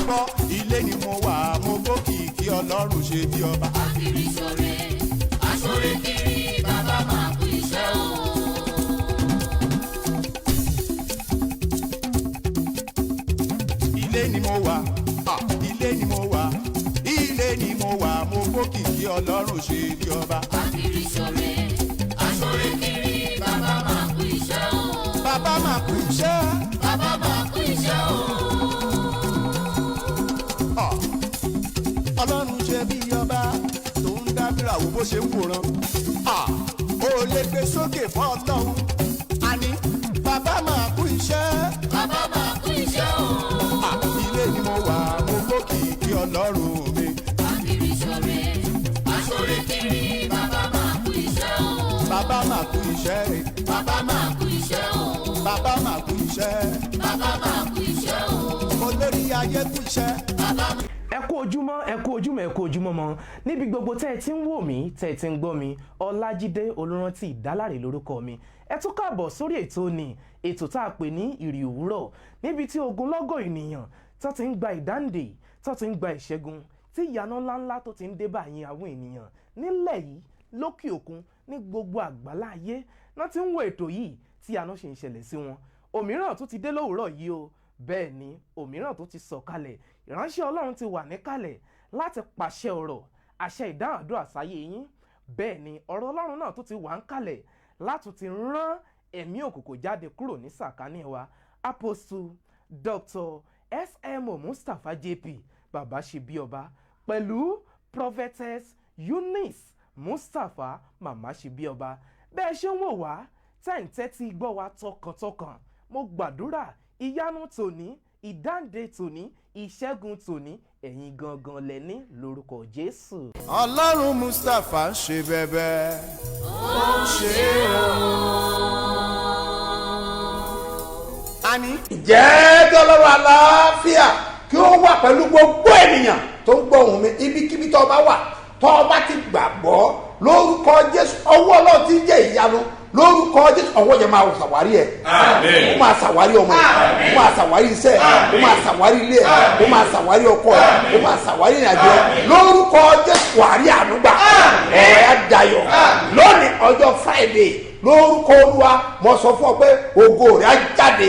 gbọ́ ilé ni mo wà mo gbókìkí ọlọ́run ṣe bí ọba. Akiri ṣore, aṣore kiri, bàbá máa kú iṣẹ́ o. Ilé ni mo wà, ilé ni mo wà, ilé ni mo wà mo gbókìkí ọlọ́run ṣe bí ọba. Akiri ṣore, aṣore kiri, bàbá máa kú iṣẹ́ o. Bàbá máa kú iṣẹ́. Bàbá máa kú iṣẹ́ o. Ọlọ́run ṣe bí ọba tó ń dábìrà wò bó ṣe ń wòran. Ó lè gbé sókè fún ọlọ́run. Àní bàbá máa kú iṣẹ́. Bàbá máa kú iṣẹ́ o. Ilé ni mo wà mo gbókìkí ọlọ́run mi. Akiri ṣore, aṣore kiri, bàbá máa kú iṣẹ́ o. Bàbá máa kú iṣẹ́. Bàbá máa kú iṣẹ́ o. Bàbá máa kú iṣẹ́. Bàbá máa kú iṣẹ́ o. Olórí ayé kú iṣẹ́. Bàbá máa. ẹ kú ojúmọ́ ẹ kú ojúmọ́ ẹ kú ojúmọ́ mọ́ níbi gbogbo tẹ́ ẹ ti ń wò mí tẹ́ ẹ ti ń gbọ́ mi Ọlájídé Olúrántí Ìdáláre lórúkọ mi. Ẹ tún káàbọ̀ sórí ètò ni ètò tá a pè ní ìrì òwúrọ̀ níbi tí ogunlọ́gọ̀ ènìyàn tó ti ń gba ìdáǹdè tó ti ń gba ìṣẹ́gun tí ìyanu ńláńlá tó ti ń dé bá yín àwọn ènìyàn nílẹ̀ yìí lókè òkun ní gbogbo àgbálá ayé náà ti ń wo ètò yìí tí ìyanu ṣe ń ṣẹlẹ̀ sí wọn. Òmíràn tó ti dé lówùúrọ̀ yìí o, bẹ́ẹ̀ ni òmíràn tó ti sọ̀kalẹ̀. Ìránṣẹ́ Ọlọ́run ti wà níkàlẹ̀ láti pàṣẹ ọ̀rọ̀ àṣẹ ìdáhàdúrà sáyé yín. Bẹ́ẹ̀ ni ọ̀rọ̀ Ọlọ́run náà tó ti wà níkàlẹ̀ láti ti rán ẹ̀mí òkùnkùn jáde kúrò ní sàkání wa. Apostle Dr. S.M.O. Mustapha JP bàbá ṣe bí ọba pẹ̀lú Prophetess Eunice Mustapha màmá ṣe bí ọba. Bẹ́ẹ̀ ṣe ń wò wá tẹ́ǹtẹ́ ti gbọ́ wa tọkàntọkàn. Mo gbàdúrà ìyanu tòní, ìdáǹdè tòní, ìṣẹ́gun tòní ẹ̀yin gangan lẹ́ni lórúkọ Jésù. Ọlọ́run Mustapha ń ṣe bẹ́bẹ́. Ó ṣe o. Àní. Ìjẹ́ tọ́lọ́run àlàáfíà kí ó wà pẹ̀lú gbogbo ènìyàn tó ń gbọ́ ohùn mi ibikíbi tó bá wà tó bá ti gbàgbọ́ lórúkọ Jésù ọwọ́ Ọlọ́run tí ń jẹ́ ìyanu lórúkọ Jésù ọwọ́ yẹn máa ṣàwárí ẹ̀ ó máa ṣàwárí ọmọ ẹ̀ ó máa ṣàwárí iṣẹ́ ẹ̀ ó máa ṣàwárí ilé ẹ̀ ó máa ṣàwárí ọkọ ẹ̀ ó máa ṣàwárí ìrìnàjò ẹ̀ lórúkọ Jésù wàrí ànúgbà ọ̀rọ̀ ẹ̀ dayọ̀ lónìí ọjọ́ Friday lórúkọ Olúwa mo sọ fún ọ pé ògo rẹ̀ á jáde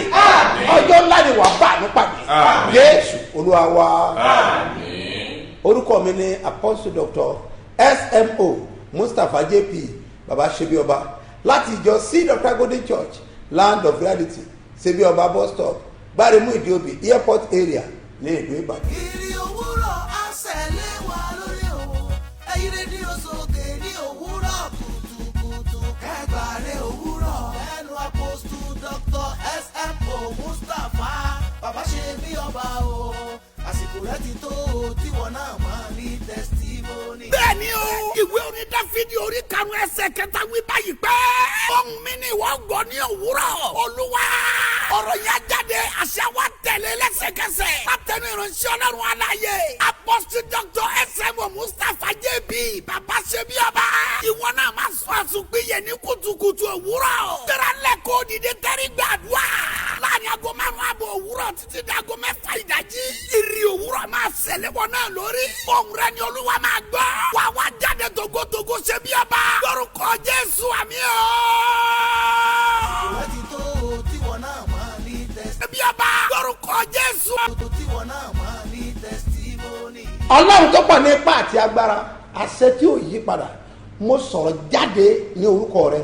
ọjọ́ ńlá ni wàá bá àánú pàdé Jésù Olúwa wa orúkọ mi ni Apostle Dr. S.M.O. Mustapha JP baba ṣebí ọba láti ìjọ Seed of Christ Golden Church Land of Reality ṣebí ọba bus stop Gbáremú Ìdíòbí airport area ní ìlú Ìbàdàn. Ìrì òwúrọ̀ àṣẹlẹ̀ wà lórí òwò ẹ̀yìn rédíò sókè ní òwúrọ̀ kùtùkùtù kẹgbàre òwúrọ̀ ẹnu Apostle Dr. S.M.O. Mustapha bàbá ṣebí ọba o àsìkò rẹ̀ ti tó tiwọn náà máa ní testimony. Bẹ́ẹ̀ni o, ìwé orin Dáfídì orí karùn-ún ẹsẹ̀ kẹta wí báyìí pé ohùn mi ni ìwọ gbọ́ ní òwúrọ̀ Olúwa. Ọ̀rọ̀ yẹn jáde àṣẹ wa tẹ̀lé lẹ́sẹ̀kẹsẹ̀. Látẹnu ìránṣẹ́ Ọlọ́run aláyé. Apostle Dr. S.M.O. Mustapha JP bàbá ṣebí ọba. Ìwọ náà máa sọ àsùnpìyẹ ní kùtùkùtù òwúrọ̀. Gbéra lẹ́kọ̀ọ́ dìde tẹ́rí gbàdúrà. Láàrin aago márùn-ún àbọ̀ òwúrọ̀ títí di aago mẹ́fà ìdájí. Ìrì òwúrọ̀ máa ṣẹlẹ̀ wọ náà lórí. Ohùn rẹ̀ ni Olúwa máa gbọ́. Wà wá jáde togotogo ṣebí ọba. Lórúkọ Jésù àmín o. Ìrẹ̀ ti tó tiwọn náà máa ní testimony. Ṣebí ọba. Lórúkọ Jésù. Tiwọn náà máa ní testimony. Ọlọ́run tó pọ̀ ní ipá àti agbára àṣẹ tí ò yí padà mo sọ̀rọ̀ jáde ní orúkọ rẹ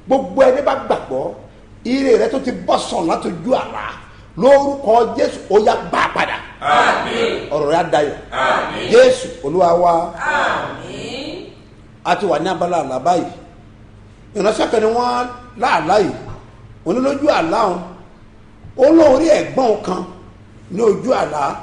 gbogbo ẹni bá gbàgbọ́ ire rẹ tó ti bọ́ sọ̀n látọjú àlá lórúkọ Jésù ó yá gbà padà ọ̀rọ̀ rẹ á dayọ̀ Jésù Olúwa wa a ti wà ní abala àlá báyìí ìránṣẹ́ kan ni wọ́n láàlá yìí onílójú àlá wọn ó lóorí ẹ̀gbọ́n kan ní ojú àlá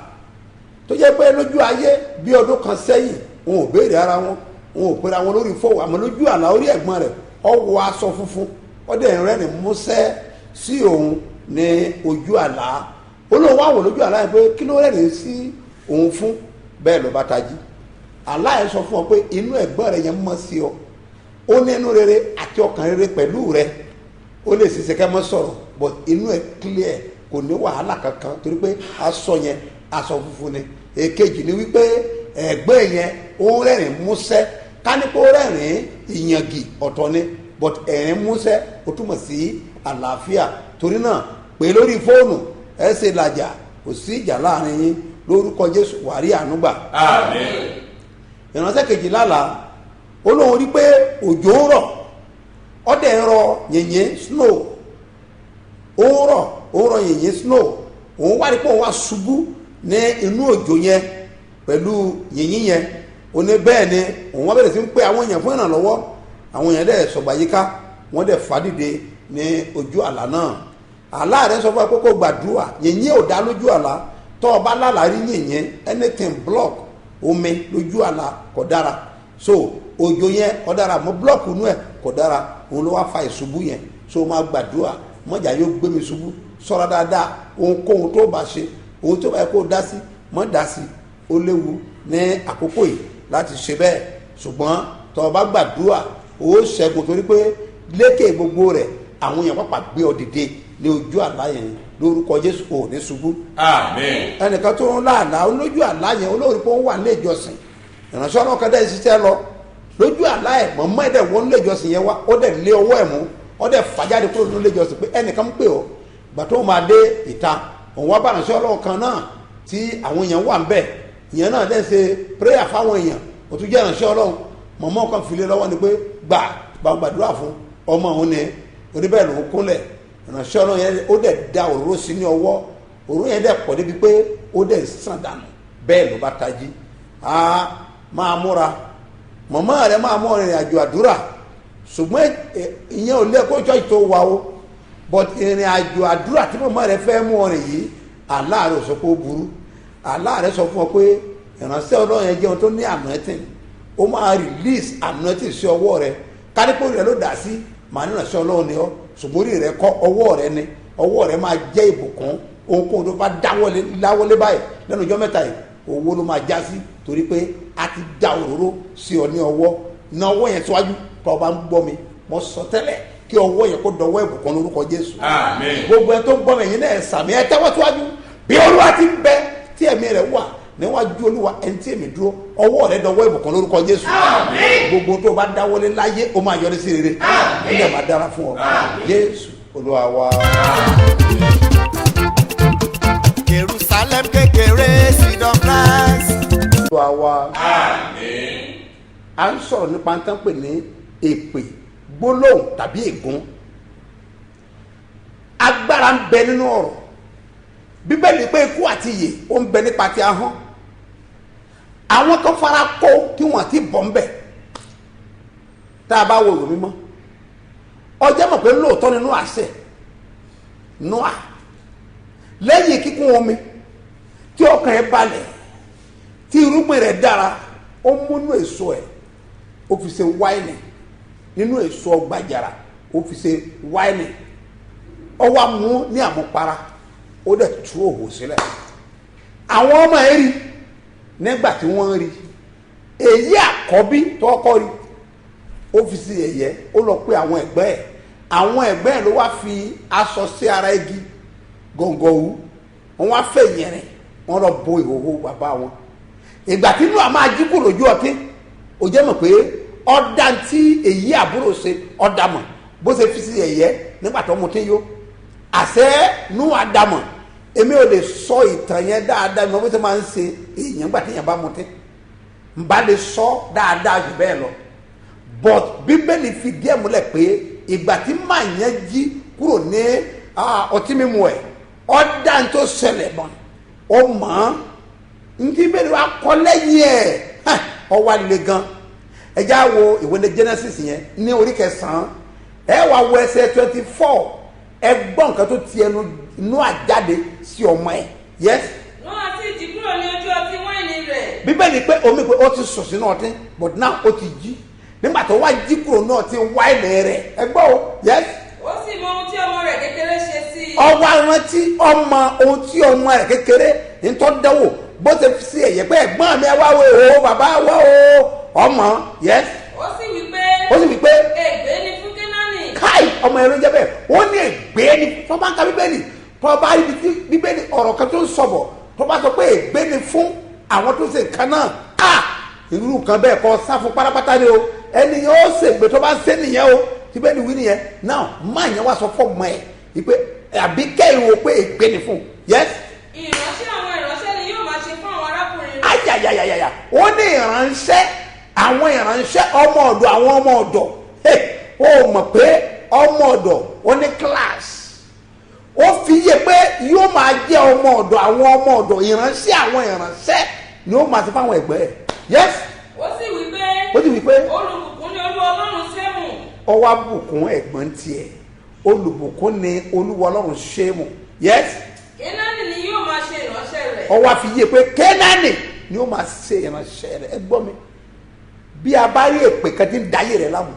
tó jẹ́ pé lójú ayé bí ọdún kan sẹ́yìn wọn ò béèrè ara wọn wọn ò pera wọn lórí fóònù àmọ́ lójú àlá orí ẹ̀gbọ́n rẹ̀ ó wọ aṣọ funfun ó dẹ̀ rẹ́rìn músẹ́ sí òun ní ojú àlá ó lóun wá wò lójú àlá yẹn pé kí ló rẹ́rìn sí òun fún bẹ́ẹ̀ ló bá tají àlá yẹn sọ fún ọ pé inú ẹ̀gbọ́n rẹ̀ yẹn mọ́ sí ọ ó ní inú rere àti ọkàn rere pẹ̀lú rẹ̀ ó lè ṣiṣẹ́ kẹ́ mọ́ sọ̀rọ̀ but inú ẹ̀ clear kò ní wàhálà kankan torí pé aṣọ yẹn aṣọ funfun ni. Èkejì ni wípé ẹ̀gbẹ́ yẹn ó ń rẹ́rìn músẹ́, kánípò rẹ́rìn ìyàngì ọ̀tọ̀ ni, but ẹ̀rín músẹ́ ó túmọ̀ sí àlàáfíà. Torí náà pé lórí fóònù ẹ ṣe làjà, kò sí ìjà láàrin yín, lórúkọ Jésù wàrí ànúgbà. Àmín. Ìránṣẹ́ kejì lálàá ó lóun rí pé òjò ń rọ̀, ọdẹ ń rọ yìnyín snow, ó ń rọ yìnyín snow, òun wá rí pé òun wá ṣubú ní inú òjò yẹn pẹ̀lú yìnyín yẹn. Ó ní bẹ́ẹ̀ ni òun wá bẹ̀rẹ̀ sí ń pé àwọn èèyàn fún ìrànlọ́wọ́, àwọn èèyàn dẹ̀ sọ̀gbà yíká, wọ́n dẹ̀ fàdìde ní ojú àlá náà. Àlá rẹ̀ sọ fún ẹ pé kó gbàdúrà, yìnyín ò dá lójú àlá, tó o bá lálàá rí yìnyín anything block omi lójú àlá kò dára. So òjò yẹn kò dára, mo block inú ẹ̀ kò dára, òun ló wá fa ìṣubú yẹn. So máa gbàdúrà, mọ́jà yóò gbé mi ṣubú, sọ̀rọ̀ dáadáa, ohunkóhun tó bá ṣe, ohun tó bá yẹ kó dá sí mọ́ dá sí, ó léwu ní àkókò yìí láti ṣe bẹ́ẹ̀. Ṣùgbọ́n tó o bá gbàdúrà ó ṣẹ́gun, torí pé lékè gbogbo rẹ̀ àwọn èèyàn pàpà gbé ọ dìde ní ojú àlá yẹn, lórúkọ Jésù ò ní ṣubú. Àmín. Ẹnìkan tó ń láàlá olójú àlá yẹn olórí pé ó wà nílé ìjọsìn, ìránṣẹ́ ọlọ́run kan dẹ́ ṣiṣẹ́ lọ lójú àlá ẹ̀, mọ̀mọ́ ẹ̀dẹ̀ wọ́n nílé ìjọsìn yẹn wá, ó dẹ̀ lé ọwọ́ ẹ̀ mú, ó dẹ̀ fàjáde kúrò nílé ìjọsìn pé ẹnìkan ń pè ọ́. Gbà tó máa dé ìta, òun wá bá ìránṣẹ́ ọlọ́run kan náà tí àwọn èèyàn wà ń bẹ̀, ìyẹn náà dẹ̀ ṣe prayer fáwọn èèyàn, ó tún jẹ́ ìránṣẹ́ ọlọ́run. Mọ̀mọ́ kan fìlẹ̀ lọ́wọ́ ni pé bá gbàdúrà fún ọmọ òun ni, oníbẹ̀ lòun kúnlẹ̀. Ìránṣẹ́ ọlọ́run yẹn ó dẹ̀ da òróró sí ní ọwọ́, òróró yẹn dẹ̀ pọ̀ débi pé ó dẹ̀ sàn dànù, bẹ́ẹ̀ ló bá tají. Máa múra, mọ̀mọ́ rẹ̀ máa mú ìrìn àjò àdúrà, ṣùgbọ́n ìyẹn ò lé kó church tó wà o, but ìrìn àjò àdúrà tí mọ̀mọ́ rẹ̀ fẹ́ mú ọrìn yìí, àlá rẹ̀ sọ pé ó burú. Àlá rẹ̀ sọ fún ọ pé ìránṣẹ́ ọlọ́run yẹn jẹun tó ní anointing, ó máa release anointing sí ọwọ́ rẹ̀, kánípò rẹ̀ ló dà sí, màá ní ìránṣẹ́ ọlọ́run ni ọ́, ṣùgbọ́n orí rẹ̀ kọ́ ọwọ́ rẹ̀ ni, ọwọ́ rẹ̀ máa jẹ́ ìbùkún, ohunkóhun tó bá láwọlé báyìí lẹ́nu ọjọ́ mẹ́ta yìí owó ló máa já sí, torí pé a ti da òróró sí ọ ní ọwọ́. Na ọwọ́ yẹn síwájú tó o bá ń gbọ́ mi, mo sọ tẹ́lẹ̀ kí ọwọ́ yẹn kó dọwọ́ ìbùkún lórúkọ Jésù. Àmín. Gbogbo ẹ tó ń gbọ́ mi yín náà sàmì ẹ tẹ́wọ́ síwájú, bí Olúwa ti ń bẹ tí ẹ̀mí rẹ̀ wà níwájú Olúwa ẹni tí èmi dúró, ọwọ́ rẹ̀ dọwọ́ ìbùkún lórúkọ Jésù. Àmín. Gbogbo tó o bá dáwọ́lé láyé ó máa yọrí sí rere, ó dẹ̀ máa dára fún ọ. Jésù Olúwa wa. Jerusalem kékeré seed of Christ. Olúwa wa. Àmín. À ń sọ̀rọ̀ nípa tán pè ní èpè, gbólóhùn tàbí ègún. Agbára ń bẹ nínú ọ̀rọ̀. Bíbélì pé ikú àti ìyè ó ń bẹ nípa ti ahọ́n. Àwọn kan fara kó tí wọ́n ti bọ̀ ń bẹ̀. Tá a bá wo ìwé mímọ́, ọjọ́ mọ̀ pé lóòótọ́ nínú àṣẹ Nóà lẹ́yìn kíkún omi tí ọkàn ẹ̀ balẹ̀, tí irúgbìn rẹ̀ dára, ó múnú èso ẹ̀ ó fi ṣe wáìnì, nínú èso ọgbà àjàrà ó fi ṣe wáìnì, ó wá mú ní àmupara, ó dẹ̀ tú òwò sílẹ̀. Àwọn ọmọ ẹ̀ rí nígbà tí wọ́n rí èyí àkọ́bí tó kọ́ rí, ó fi sí ẹ̀yẹ, ó lọ pé àwọn ẹ̀gbẹ́ ẹ̀ ló wá fi aṣọ sí ara igi gọ̀ǹgọ̀wú, wọ́n wá fẹ́ yẹrin, wọ́n lọ bo ìhòhò bàbá wọn. Ìgbà tí Nóà máa jí kúrò lójú ọtí, ó jẹ́ mọ̀ pé ọ̀dà tí èyí àbúrò ṣe ọ̀dà mọ̀ bó ṣe fi sí ẹ̀yẹ nígbà tó mutí yó. Àṣẹ Nóà dàmọ̀, èmi ò lè sọ ìtàn yẹn dáadáa mi, bó ṣe máa ń ṣe èèyàn gbà tí èèyàn bá mutí, n bá lè sọ dáadáa jù bẹ́ẹ̀ lọ. But Bíbélì fi díẹ̀ múlẹ̀ pé ìgbà tí màá yẹn jí kúrò ní ọtí mímu ẹ̀, ọ̀dà tó ṣẹlẹ̀ mọ́ ọ mọ́ ntí bẹ́ẹ̀ ni wàá kọ́ lẹ́yìn ẹ̀ ọ wá le gan. Ẹ já wo ìwé ní Genesis yẹn ní orí 9, ẹ wá wo ẹsẹ̀ 24, ẹ gbọ́ nǹkan tó ti ẹnu Nóà jáde sí ọmọ ẹ̀. Yes. Nóà sì jí kúrò ní ojú ọtí wáìnì rẹ̀. Bíbélì pé omi pé ó ti sùn sínú ọtí, but now ó ti jí. Nígbà tó wá jí kúrò náà ti wáìnì rẹ̀, ẹ gbọ́ o. Yes. Ó sì mọ ohun tí ọmọ rẹ̀ kékeré ṣe sí i. Ọwọ́ arántí ọmọ ohun tí ọmọ rẹ̀ kékeré ń tọ́ dánwò, bó ṣe fi sí ẹ̀yẹ pé ẹ̀gbọ́n mi ẹ wá wo o, bàbá wá o, ọmọ. Yes. Ó sì wí pé ègbé ni fún Kénáánì. Káì, ọmọ ẹ̀rọ jẹ́ bẹ́ẹ̀, ó ní ègbé ni. Tó bá ń ka Bíbélì, tó bá ibi tí Bíbélì ọ̀rọ̀ kan tó ń sọ̀bọ̀ tó bá sọ pé ègbé ni fún àwọn tó ṣe nǹkan náà irú nǹkan bẹ́ẹ̀ kọ́ sá fún pátápátá ni o ẹni yẹn ó ṣègbè tó bá ń ṣe nìyẹn o tí bẹ́ẹ̀ ni wí nìyẹn náà má yẹn wá sọ fọ́ọ̀mù ẹ̀ ìpè àbí kẹ́hìn wo pé ègbé ni fún yes. ìránṣẹ́ àwọn ìránṣẹ́ ni yóò máa ṣe fún àwọn arákùnrin rẹ̀. ayayayaya ó ní ìránṣẹ́ àwọn ìránṣẹ́ ọmọ ọ̀dọ̀ àwọn ọmọ ọ̀dọ̀ ó mọ̀ pé ọmọ ọ̀dọ̀ ó ní class ó fi yé pé yóò máa jẹ́ ọmọ ọ̀dọ̀ àwọn ọmọ ọ̀dọ̀ ìránṣẹ́ àwọn ìránṣẹ́ ni ó máa ti fáwọn ẹgbẹ́ ẹ̀ yes. ó sì wí pé olùbùkún ni olúwa ọlọ́run ṣémù. ọwọ́ àbùkún ẹ̀gbọ́n tiẹ̀ olùbùkún ni olúwa ọlọ́run ṣémù yes. kénáánì ni yóò máa ṣe ìránṣẹ́ rẹ̀. ọwọ́ àfi yé pé kénáánì ni ó máa ṣe ìránṣẹ́ rẹ̀ ẹ gbọ́ mi bí a bá rí èpè kan tí ń dayé rẹ̀ lámù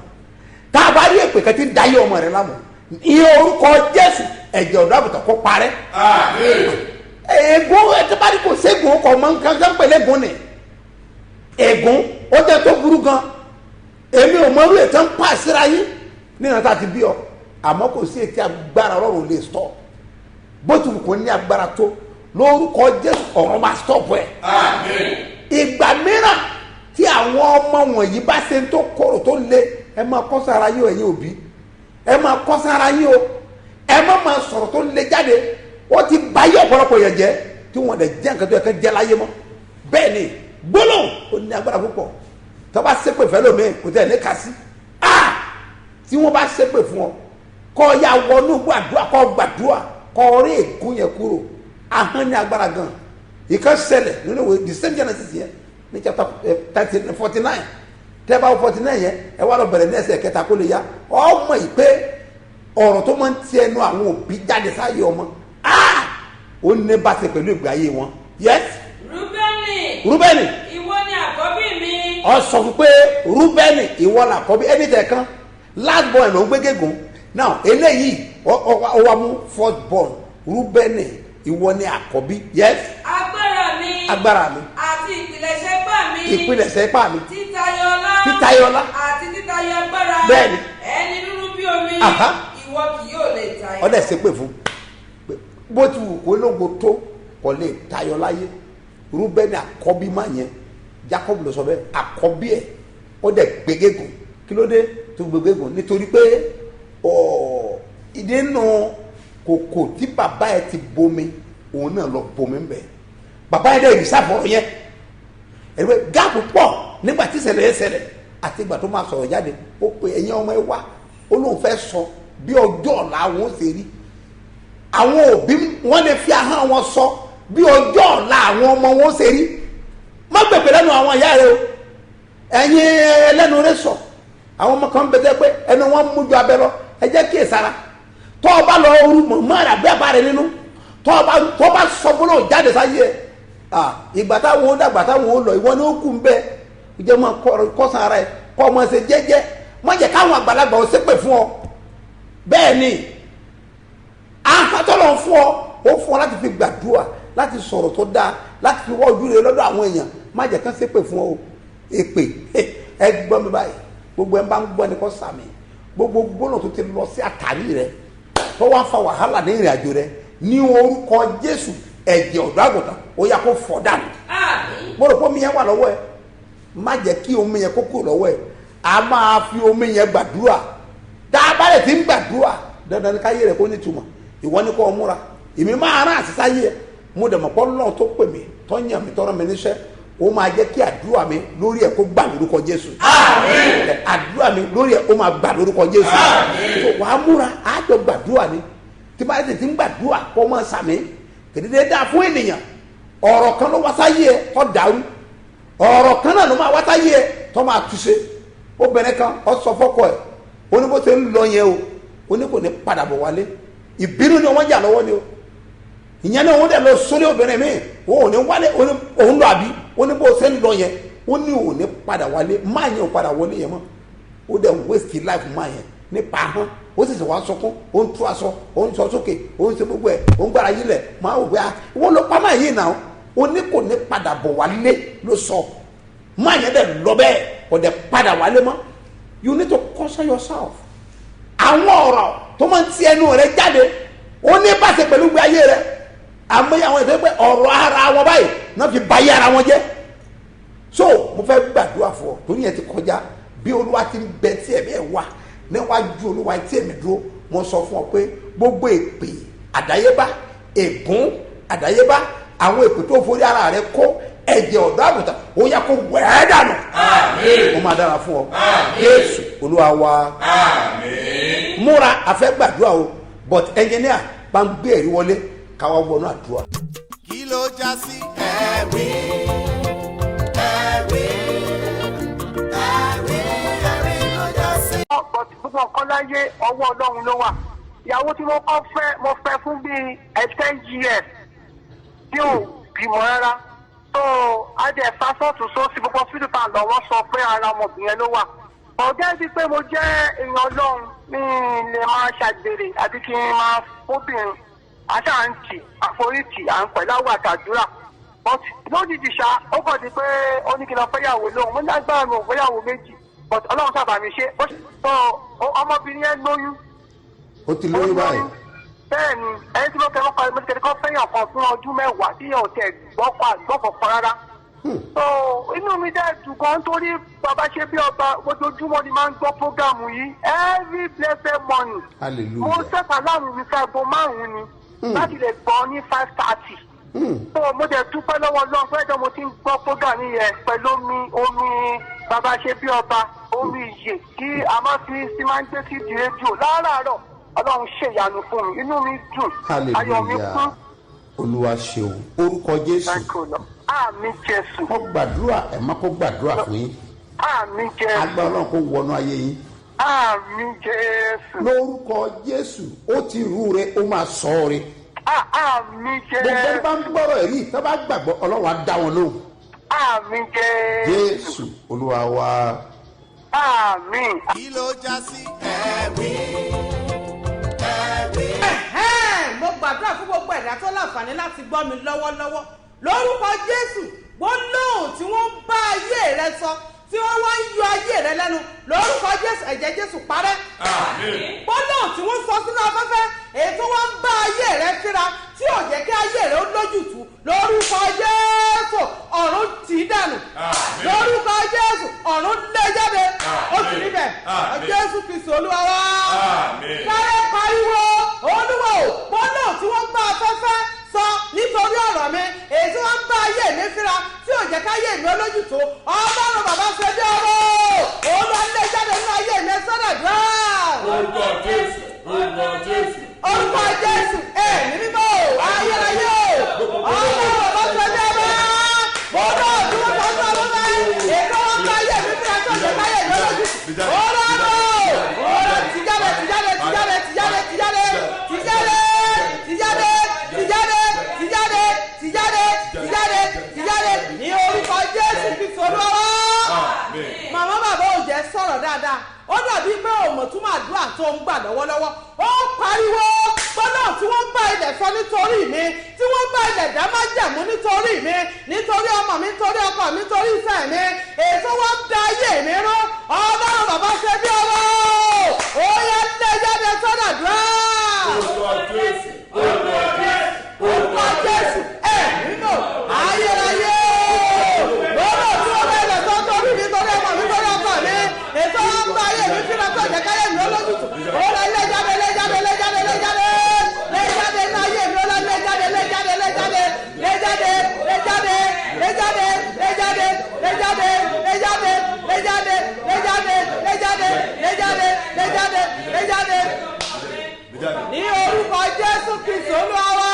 tá a bá rí èpè kan tí ń dayé ọmọ rẹ̀ lámù iye orúkọ jésù ẹ̀jẹ̀ ọ̀dọ́ àbùtàn kó parẹ́. ègún ẹtí bá rí kò ségun ọkọ̀ ọmọ nǹkan kan pẹ̀lẹ́ ègún ni ègún ó jẹ́ tó burú gan èmi ò mọ̀rú ètò ń pa síra yín nínú tá a ti bí ọ àmọ́ kò sí ètí agbára ọlọ́run lè stop bó ti wù kó ní agbára tó lórúkọ jésù ọ̀run máa stop ẹ̀. ìgbà mìíràn tí àwọn ọmọ wọ̀nyí bá ṣe ń tó kóró tó le ẹ máa kọ́ sára yín o ẹ̀yin òbí ẹ máa kọ́ sára yín o ẹ má máa sọ̀rọ̀ tó le jáde ó ti báyé ọ̀pọ̀lọpọ̀ yẹn jẹ́ tí wọ́n dẹ̀ jẹ́ nǹkan tó yẹ kẹ́ jẹ́ láyé mọ́ bẹ́ẹ̀ ni gbólóhùn ó ní agbára púpọ̀ tó bá ṣépè fẹ́ lómi kò tẹ̀ ní kásí tí wọ́n bá ṣépè fún ọ kọ́ ya wọnú gbàdúrà kọ́ rí ègún yẹn kúrò ahọ́n ní agbára gan ìkan ṣẹlẹ̀ nínú ìwé the same Genesis yẹn ní chapter 49 tẹ́bà 49 yẹn ẹ wá lọ bẹ̀rẹ̀ ní ẹsẹ̀ kẹta kó lè ya ọmọ yìí pé ọ̀rọ̀ tó máa ń ti ẹnu àwọn òbí jáde sáyé ọmọ ó ní bá ṣe pẹ̀lú ìgbé ayé wọn yes. Rúbẹ́nì ìwọ ni àkọ́bí mi. ọ sọ fún pé Rúbẹ́nì ìwọ ni àkọ́bí ẹni tẹ̀ kan last born ló ń gbé gégùn now eléyìí ó wá mú fourth born Rúbẹ́nì ìwọ ni àkọ́bí yes. agbára mi àti ìpilẹ̀ṣẹ̀ ipá mi. ìpilẹ̀ṣẹ̀ ipá mi. títayọ ọlá àti títayọ agbára. bẹ́ẹ̀ni ẹni dúdú bí omi. ìwọ kì yóò lè tayọ. ọdẹ ṣe pé fún bó ti wù kó lógo tó kò lè tayọ láyé Rúbẹ́nì àkọ́bí má yẹn Jacob ló sọ bẹ́ẹ̀ àkọ́bí ẹ̀ ó dẹ̀ gbégégùn kí ló dé tó gbégégùn nítorí pé ìdí nù kòkò tí bàbá ẹ̀ ti bomi òun náà lọ bomi ń bẹ̀ bàbá ẹ̀ dẹ̀ ìrìsàfọ̀rọ̀ yẹn ẹ̀rọ gáàpù pọ̀ nígbà tí ìṣẹ̀lẹ̀ yẹn ṣẹlẹ̀ àti ìgbà tó máa sọ̀rọ̀ jáde ó pe ẹ̀yin ọmọ ẹ wá ó lóun fẹ́ sọ bí ọjọ́ ọ̀la àwọn ó ṣe rí àwọn òbí wọn lè fi ahọ́n wọn sọ bí ọjọ́ ọ̀la àwọn ọmọ wọn ó ṣe rí má gbèpè lẹ́nu àwọn ìyá rẹ o ẹ̀yin ẹlẹ́nu rẹ sọ àwọn ọmọ kan bẹ̀tẹ̀ pé ẹnu wọn mú ju abẹ lọ ẹ jẹ́ kí èsàrà tọ́ ọ bá lọ orú mọ́ rà bẹ́ẹ̀ bá rẹ nínú tọ́ ọ bá sọ bọ́lọ̀ jáde sáyé ẹ̀ ìgbà táwọn ó dàgbà táwọn ó lọ ìwọ ni ó kù ń bẹ́ẹ̀ ìjẹ́ máa kọ́sàn ara ẹ̀ kọ́ ọmọ ṣe jẹ́jẹ́ má jẹ́ káwọn àgbàlagbà ó ṣépè fún ọ bẹ́ẹ̀ ni àfàtọ́lọ̀ fún ọ láti fi gbàdúrà láti sọ̀rọ̀ tó dáa láti fi wọ́ ojú rẹ lọ́dọ̀ àwọn èèyàn má jẹ́ kán ṣépè fún ọ èpè ẹ gbọ́ mi báyìí gbogbo ẹ bá ń gbọ́ ni kò sàmì gbogbo gbóná tó ti lọ sí àtàrí rẹ tó wá fa wàhálà ní ìrìn àjò rẹ ní orúkọ Jésù ẹ̀jẹ̀ ọ̀dọ́ àgùntàn ó yá kó fọ́ dànù mo rò pé omi yẹn wà lọ́wọ́ ẹ má jẹ́ kí omi yẹn kó kúrò lọ́wọ́ ẹ a máa fi omi yẹn gbàdúrà tá a bá lè ti ń gbàdúrà dandan ní káyé rẹ kó nítumọ̀ ìwọ ni kò múra èmi máa rán àṣìṣe ayé ẹ mo dẹ̀ mọ̀ pọ́ lọ́wọ́ tó pè mí tó yàn mí tọ́rọ mi níṣẹ́ ó máa jẹ́ kí àdúrà mi lórí ẹ̀ kó gbà lórúkọ Jésù àdúrà mi lórí ẹ̀ ó máa gbà lórúkọ Jésù wà á múra àjọ gbàdúrà ni tí bá ti ń gbàdúrà kó máa sàmì kìdìdé dáa fún ènìyàn ọ̀rọ̀ kan ló wá sáyé ẹ tó dàrú ọ̀rọ̀ kan náà ló máa wá sáyé ẹ tó máa túṣe obìnrin kan ó sọ fọ́kọ ẹ̀ ó ní bó ṣe ń lọ yẹn o ó ní kò ní padà bọ̀ wálé ìbínú ni wọ́n jà lọ́wọ́ ni o ìyẹn náà wọ́n dẹ̀ lọ sórí obìnrin mi òun ní wálé òun lọ àbí ó ní bó ṣe ń lọ yẹn ó ní òun ní padà wálé máa yẹn ò padà wọlé yẹn mọ́ ó dẹ̀ waste life máa yẹn nípa ahọ́n ó sì sọ wá sọkún ó ń tú aṣọ ó ń sọ sókè ó ń ṣe gbogbo ẹ̀ ó ń gbára yí lẹ̀ máa wò pé wọ́n lọ pa máa yìí náà ó ní kò ní padà bọ̀ wálé ló sọ máa yẹn dẹ̀ lọ bẹ́ẹ̀ kò dẹ̀ padà wálé mọ́ you need to caution yourself àwọn ọ̀rọ̀ tó máa ń ti ẹnu rẹ jáde ó ní bàṣẹ pẹ̀lú gbé ayé rẹ àmọ́yé àwọn ìfẹ́ pé ọ̀rọ̀ ara wọn báyìí náà fi báyé ara wọn jẹ́. So mo fẹ́ gbàdúrà fún ọ torí yẹn ti kọjá bí olúwa ti ń bẹ tí ẹ̀mí ẹ̀ wà níwájú olúwa tí ẹ̀mí dúró mo sọ fún ọ pé gbogbo èpè àdáyébá ègún àdáyébá àwọn èpè tó forí ara rẹ kó ẹ̀jẹ̀ ọ̀dọ́ àgùntàn ó yá kó wẹ̀ẹ́ dànù. ó máa dára fún ọ Jésù olúwa wa. múra àfẹ́ gbàdúrà o but engineer bá ń gbé ẹ̀rí wọlé káwá wọnú àdúrà. kí ló já sí ẹ̀rí ẹ̀rí ẹ̀rí ẹ̀rí ló já sí. gbogbo nǹkan láyé ọwọ́ ọlọ́run ló wà. ìyàwó tí mo fẹ́ fún bíi 10 years tí ò bímọ rárá. tó adé fásitì sósì gbogbo fídíò lọ wọ́n sọ pé ara ọmọbìnrin yẹn ló wà. ọ̀gá ti pé mo jẹ́ èèyàn ọlọ́run ní ilé máa ṣàgbèrè àbí kí n máa fóbìnrin àṣàǹtì àforítì à ń pẹ̀láwọ̀ àtàdúrà. lójijì ṣá ó kàn di pé ó ní kí n lọ fẹ́yàwó lóhùn mo ní agbára mi ò fẹ́yàwó méjì but ọlọ́run sábà mi ṣe ọmọbìnrin yẹn lóyún. ó ti lóyún báyìí. bẹ́ẹ̀ni ẹni tí mo kọ́ fẹ́yàn kan fún ọdún mẹ́wàá tí yóò tẹ̀ gbọ́kọ̀ọ̀kan rárá. so inú mi dẹ́ dùn gan torí bàbá ṣe bí ọba ojoojúmọ́ ni máa ń gbọ́ prógámù yìí every blessed morning. hallelujah. mo sẹ́fà láàrún mi fẹ́ gbọ́ 5 ni láti lè gbọ́ ní 5:30. so mo dẹ̀ dúpẹ́ lọ́wọ́ Ọlọ́run fún ẹjọ́ mo ti ń gbọ́ prógámù yẹn pẹ̀lú omi bàbá ṣe bí ọba omi ìyè tí a máa fi máa ń gbé sí di rédíò láràárọ̀ Ọlọ́run ṣèyanu fún mi inú mi dùn ayọ̀ mi kún. olúwa ṣeun orúkọ Jésù. àmín Jésù. kó gbàdúrà ẹ̀ má kó gbàdúrà fún yín. àmín Jésù. agbára Ọlọ́run kó wọnú ayé yín. àmín Jésù. lórúkọ Jésù ó ti rú rẹ ó máa sọ ọ rẹ. àmín Jésù. gbogbo ẹni bá ń gbọ́rọ̀ ẹ̀rí tó bá gbàgbọ́ Ọlọ́run á dá wọn lóhùn. àmín Jésù. Jésù olúwa wa. àmín. kí ló já sí ẹ̀rí ẹ̀rí. mo gbàdúrà fún gbogbo ẹ̀dá tó láǹfààní láti gbọ́ mi lọ́wọ́lọ́wọ́ lórúkọ Jésù gbólóhùn tí wọ́n bá ayé rẹ sọ tí wọ́n wá ń yọ ayé rẹ lẹ́nu lórúkọ Jésù ẹ̀jẹ̀ Jésù parẹ́. gbólóhùn tí wọ́n sọ sínú afẹ́fẹ́ èyí tó wọ́n ń bá ayé rẹ fíra tí ò jẹ́ kí ayé rẹ ó lójútùú lórúkọ Jésù ọ̀run tì í dànù lórúkọ Jésù ọ̀run lé jáde ó sì níbẹ̀ Jésù Kristi Olúwa wa. sáré pariwo Olúwa o gbólóhùn tí wọ́n bá afẹ́fẹ́ sọ nítorí ọ̀rọ̀ mi èyí tí wọ́n ń bá ayé mi fíra tí ò jẹ́ káyé mi ó lójútùú Ọlọ́run bàbá ṣe bí ọ̀rọ̀ Olúwa lé jáde nínú ayé mi sọ́dọ̀ dùn. orúkọ Jésù orúkọ Jésù. orúkọ Jésù ẹ̀mí mímọ́ ayérayé Ọlọ́run bàbá ṣe bí ọ̀rọ̀ gbọ́dọ̀ tí wọ́n bá sọ fún mi èyí tí wọ́n ń bá ayé mi fíra tí ò jẹ́ káyé mi ó lójútùú Ọlọ́run tìjáde tìjáde tìjáde tìjáde tìjáde tìjáde tìjáde tìjáde tìjáde tìjáde tìjáde tìjáde ní orúkọ Jésù Kristi Olúwa wa. màmá bàbá ò jẹ́ sọ̀rọ̀ dáadáa ó dàbí pé òmò tún máa dúrà tó ń gbà lọ́wọ́lọ́wọ́ ó pariwo gbọ́dọ̀ tí wọ́n bá ilẹ̀ sọ nítorí mi tí wọ́n bá ilẹ̀ dá má jẹ̀mú nítorí mi nítorí ọmọ mi nítorí ọkọ mi nítorí ìfẹ́ mi èso wọn da ayé mi rún Ọlọ́run bàbá ṣe bí ọwọ́ ó yẹ lé jáde sọ́dọ̀ dúró. orúkọ Jésù orúkọ Jésù orúkọ Jésù nínú ayérayé gbọ́dọ̀ tí wọ́n bá ilẹ̀ sọ nítorí mi nítorí ọmọ mi nítorí ọkọ mi èso wọn da ayé mi fínà tó jẹ́ káyé mi olójútùú ó lọ lé jáde lé jáde lé jáde lé jáde lé jáde ní ayé mi ó lọ lé jáde lé jáde lé jáde lé jáde lé jáde lé jáde lé jáde lé jáde lé jáde lé jáde lé jáde lé jáde lé jáde lé jáde lé jáde ní orúkọ Jésù Kristi Olúwa wa.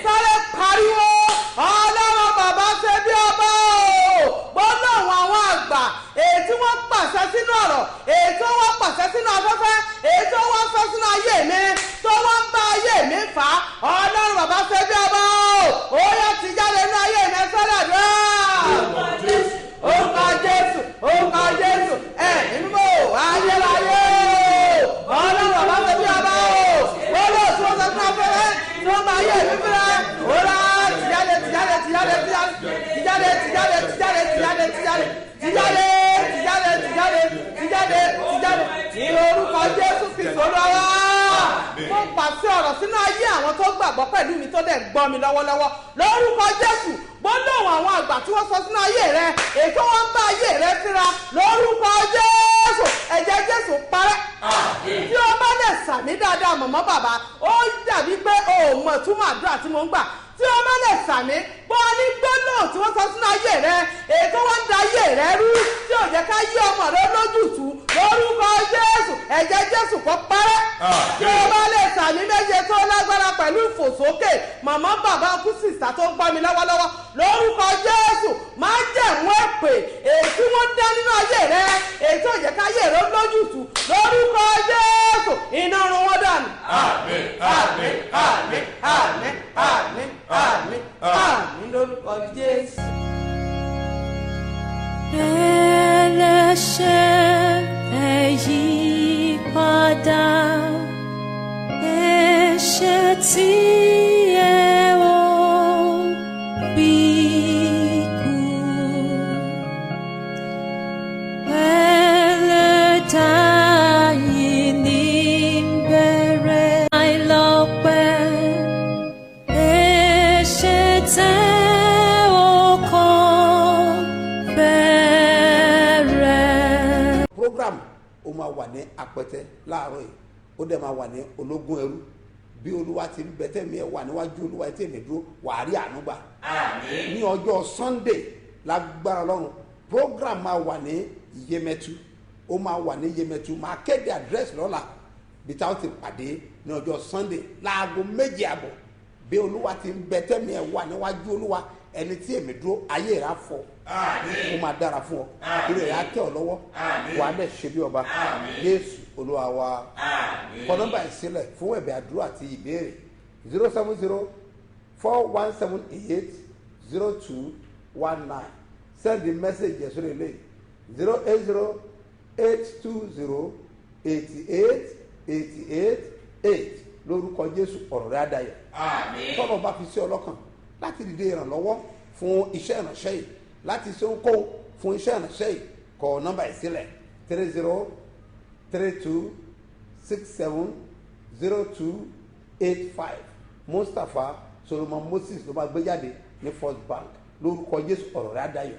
sáré pariwo Ọlọ́run bàbá ṣe bí ọba o gbọ́dọ̀ àwọn àgbà èyí tí wọ́n pàṣẹ sínú ọ̀rọ̀ èyí tí wọ́n pàṣẹ sínú afẹ́fẹ́ èyí tí wọ́n fẹ́ sínú ayé mi tó wọ́n ń bá ayé mi fà á Ọlọ́run bàbá ṣe bí ọba o ó yẹ ti jáde nínú ayé mi sọ́dọ̀ dùn. orúkọ Jésù orúkọ Jésù nínú ayérayé Ọlọ́run bàbá ṣe bí ọba o gbọ́dọ̀ tí wọ́n sọ sínú afẹ́fẹ́ tí wọ́n bá ayé mi fà á ó rà tìjáde tìjáde tìjáde tìjáde tìjáde tìjáde tìjáde tìjáde tìjáde tìjáde tìjáde tìjáde tìjáde ní orúkọ Jésù Kristi Olúwa wa. sínú ayé àwọn tó gbàgbọ́ pẹ̀lú mi tó dẹ̀ gbọ́ mi lọ́wọ́lọ́wọ́ lórúkọ Jésù gbólóhùn àwọn àgbà tí wọ́n sọ sínú ayé rẹ ètò wọn bá ayé rẹ fínra lórúkọ Jésù ẹ̀jẹ̀ Jésù parẹ́. tí o bá lè sàmì dáadáa mọ̀mọ́ bàbá ó dàbí pé o ò mọ̀ túmọ̀ àdúrà tí mo ń gbà tí o bá lè sàmì bọ́ ní gbólóhùn tí wọ́n sọ sínú ayé rẹ ètò wọn ń da ayé rẹ rú tí ò jẹ́ ká yí ọmọ rẹ lójútùú lórúkọ Jésù ẹ̀jẹ̀ Jésù kó parẹ́. tí o bá lè sàmì méje tó lágbára pẹ̀lú ìfòsókè mọ̀mọ́ bàbá kú sísá tó ń gbọ́ mi lọ́wọ́lọ́wọ́ lórúkọ Jésù máa jẹ̀mú èpè èyí wọ́n dá nínú ayé rẹ èyí tó jẹ́ ká ayé rẹ lójútùú lórúkọ Jésù iná run wọ́n dànù. Àmín, àmín, àmín, àmín, àmín, àmín, àmín lórúkọ Jésù. Ẹlẹ́ṣẹ̀ ẹ yí padà ẹ̀ṣẹ̀ tí ẹ ò fi kú. Ẹlẹ́dàá yìí ní bẹ̀rẹ̀ àìlọ́pẹ́ ẹ̀ṣẹ̀ tẹ́ ò kàn fẹ́rẹ̀. program ó máa wà ní Apẹtẹ láàárọ̀ yìí ó dẹ̀ máa wà ní Ológun Ẹrú bí Olúwa ti ń bẹ tẹ̀mí ẹ̀ wà níwájú Olúwa ẹ̀ tẹ̀mí dúró wàá rí àánú gbà. ní ọjọ́ Sunday lágbára Ọlọ́run program máa wà ní Yemẹtu ó máa wà ní Yemẹtu máa kéde àdírẹ́sì lọ́la bí táwọn ti pàdé ní ọjọ́ Sunday láago 7:30 bí Olúwa ti ń bẹ tẹ̀mí ẹ̀ wà níwájú Olúwa ẹni tí èmi dúró ayé rà fọ ó máa dára fún ọ ilé rẹ á tẹ̀ ọ́ lọ́wọ́ wà á dẹ̀ ṣe bí ọba Jésù Olúwa wa kọ nọ́mbà ìsílẹ̀ fún ẹ̀bẹ̀ àdúrà àti ìbéèrè 070-4178-0219 send the message yẹn sórí ilé 080-820-8888 lórúkọ Jésù ọ̀rọ̀ rẹ̀ á dayọ̀ tọ́lọ̀ bá fi sí ọlọ́kàn láti dìde ìrànlọ́wọ́ fún iṣẹ́ ìránṣẹ́ yìí láti ṣe ohunkóhun fún iṣẹ́ ìránṣẹ́ yìí kọ nọ́mbà ìsílẹ̀ 3032670285 Mustapha Solomon Moses ló máa gbé jáde ní First Bank lórúkọ Jésù ọ̀rọ̀ rẹ̀ á dayọ̀.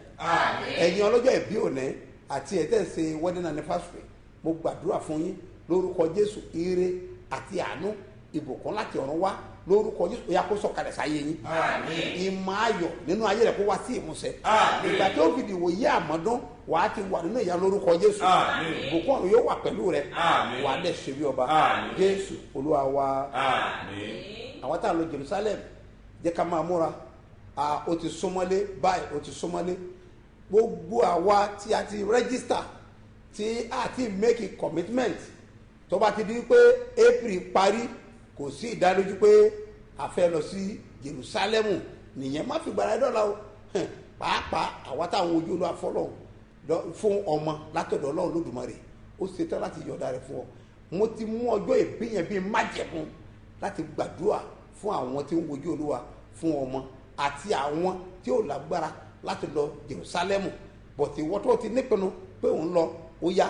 ẹ̀yin ọlọ́jọ́ ìbí òní àti ẹ̀tẹ́sẹ̀ wedding anniversary mo gbàdúrà fún yín lórúkọ Jésù ire àti àánú ìbùkún láti ọ̀run wá lórúkọ Jésù ó yá kó sọ̀kalẹ̀ sáyé yín ìmọ̀ ayọ̀ nínú ayé rẹ̀ kó wá sí ìmúṣẹ ìgbà tí ó fi dìwò yé àmọ́dún wà á ti wà nínú ìyá lórúkọ Jésù ìbùkún ọ̀run yóò wà pẹ̀lú rẹ̀ wà á dẹ̀ ṣe bí ọba Jésù Olúwa wa. àwọn tá a lọ Jerusalem jẹ́ ká máa múra ó ti súnmọ́lé báyìí ó ti súnmọ́lé gbogbo àwa tí a ti register tí a ti make a commitment tó bá ti di pé April parí kò sí ìdánilójú pé a fẹ́ lọ sí Jerusalemu nìyẹn má fi gbàrà dọ́là o pàápàá àwa táwọn ojú olú afọlọ́ fún ọmọ látọ̀dọ̀ Ọlọ́run Lódùmarè ó ṣetán láti yọ̀ọ̀da rẹ̀ fún ọ mo ti mú ọjọ́ ìbí yẹn bíi májẹ̀mú láti gbàdúrà fún àwọn tí ń wojú Olúwa fún ọmọ àti àwọn tí ò lágbára láti lọ Jerusalemu bọ̀tí wọ́n tó ti nípinnu pé òun lọ ó yá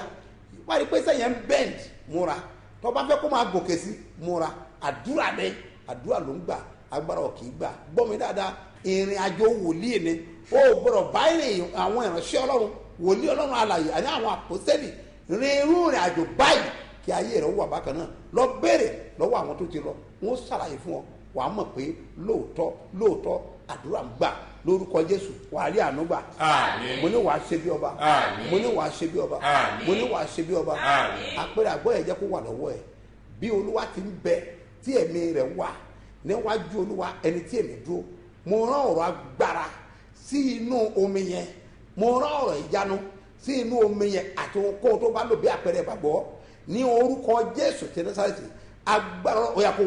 wá rí pé sẹ́yìn ń bend múra tó bá fẹ́ kó máa gòkè sí múra àdúrà dẹ àdúrà ló ń gbà agbára ò kì í gbà gbọ́ mi dáadáa ìrìn àjò wòlíì ni ó gbọ́dọ̀ báyìí àwọn ìránṣẹ́ Ọlọ́run wòlíì Ọlọ́run alààyè àní àwọn àpòsẹ́lì rin irú ìrìn àjò báyìí kí ayé rẹ̀ wà bákan náà lọ béèrè lọ́wọ́ àwọn tó ti lọ wọ́n ṣàlàyé fún ọ wàá mọ̀ pé lóòótọ́ àdúrà ń gbà lórúkọ Jésù wàá rí àánú gbà mo ní wàá ṣe bí ọba mo ní wàá ṣe bí ọba mo ní wàá ṣe bí ọba àpẹẹrẹ àgbọ̀ ẹ̀ jẹ́ kó wà lọ́wọ́ ẹ̀ bí Olúwa ti ń bẹ tí ẹ̀mí rẹ̀ wà níwájú Olúwa ẹni tí èmi dúró mo rán ọ̀rọ̀ agbára sí inú omi yẹn mo rán ọ̀rọ̀ ìyanu sí inú omi yẹn àti ohunkóhun tó bá lò bí àpẹẹrẹ ìgbàgbọ́ ní orúkọ Jésù tí Násárẹ́tì agbára ó yá kó